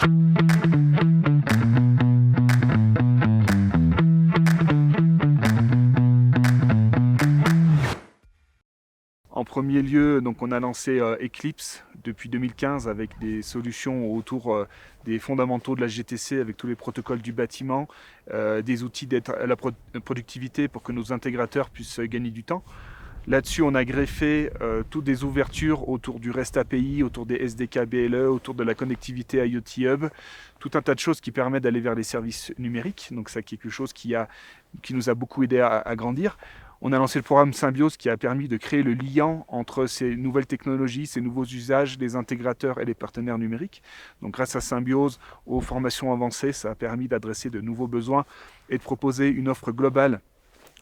En premier lieu, donc on a lancé Eclipse depuis 2015 avec des solutions autour des fondamentaux de la GTC, avec tous les protocoles du bâtiment, des outils d'aide à la productivité pour que nos intégrateurs puissent gagner du temps. Là-dessus, on a greffé toutes des ouvertures autour du REST API, autour des SDK BLE, autour de la connectivité IoT Hub, tout un tas de choses qui permettent d'aller vers les services numériques. Donc c'est quelque chose qui nous a beaucoup aidé à grandir. On a lancé le programme Symbiose qui a permis de créer le lien entre ces nouvelles technologies, ces nouveaux usages, les intégrateurs et les partenaires numériques. Donc grâce à Symbiose, aux formations avancées, ça a permis d'adresser de nouveaux besoins et de proposer une offre globale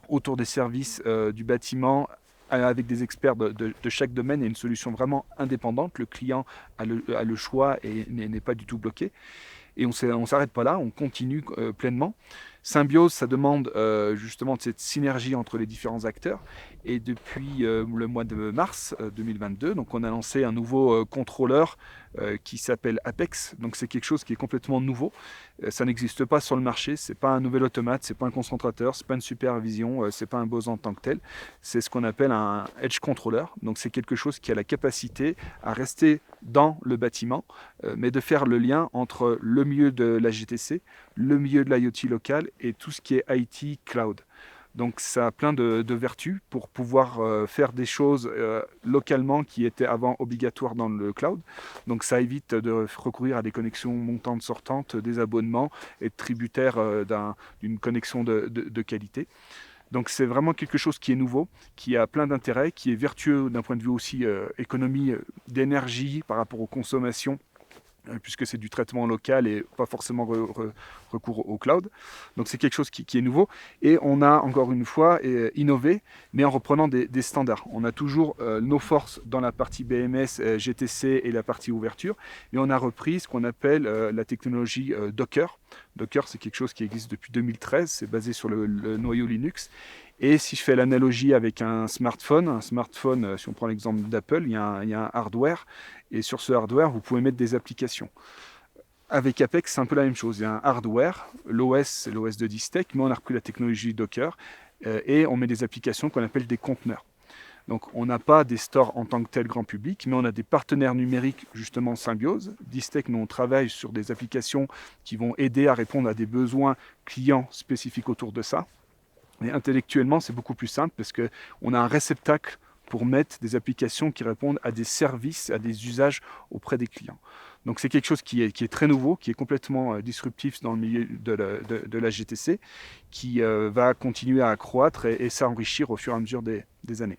autour des services du bâtiment avec des experts de chaque domaine et une solution vraiment indépendante. Le client a le choix et n'est pas du tout bloqué. Et on ne s'arrête pas là, on continue pleinement. Symbiose, ça demande justement de cette synergie entre les différents acteurs. Et depuis le mois de mars 2022, donc on a lancé un nouveau contrôleur qui s'appelle Apex. Donc c'est quelque chose qui est complètement nouveau. Ça n'existe pas sur le marché. C'est pas un nouvel automate, c'est pas un concentrateur, c'est pas une supervision, c'est pas un boson en tant que tel. C'est ce qu'on appelle un edge controller. Donc c'est quelque chose qui a la capacité à rester dans le bâtiment, mais de faire le lien entre le milieu de la GTC, le milieu de l'IoT local et tout ce qui est IT cloud. Donc ça a plein de vertus pour pouvoir faire des choses localement qui étaient avant obligatoires dans le cloud. Donc ça évite de recourir à des connexions montantes sortantes, des abonnements et de tributaires d'une connexion de qualité. Donc c'est vraiment quelque chose qui est nouveau, qui a plein d'intérêts, qui est vertueux d'un point de vue aussi économie d'énergie par rapport aux consommations, puisque c'est du traitement local et pas forcément recours au cloud. Donc c'est quelque chose qui est nouveau. Et on a encore une fois innové, mais en reprenant des standards. On a toujours nos forces dans la partie BMS, GTC et la partie ouverture, mais on a repris ce qu'on appelle la technologie Docker. Docker, c'est quelque chose qui existe depuis 2013, c'est basé sur le noyau Linux. Et si je fais l'analogie avec un smartphone, si on prend l'exemple d'Apple, il y a un hardware, et sur ce hardware, vous pouvez mettre des applications. Avec Apex, c'est un peu la même chose. Il y a un hardware, l'OS, c'est l'OS de Distech, mais on a repris la technologie Docker, et on met des applications qu'on appelle des conteneurs. Donc on n'a pas des stores en tant que tel grand public, mais on a des partenaires numériques, justement Symbiose. Distech, nous on travaille sur des applications qui vont aider à répondre à des besoins clients spécifiques autour de ça. Mais intellectuellement, c'est beaucoup plus simple parce qu'on a un réceptacle pour mettre des applications qui répondent à des services, à des usages auprès des clients. Donc c'est quelque chose qui est très nouveau, qui est complètement disruptif dans le milieu de la GTC, qui va continuer à croître et s'enrichir au fur et à mesure des années.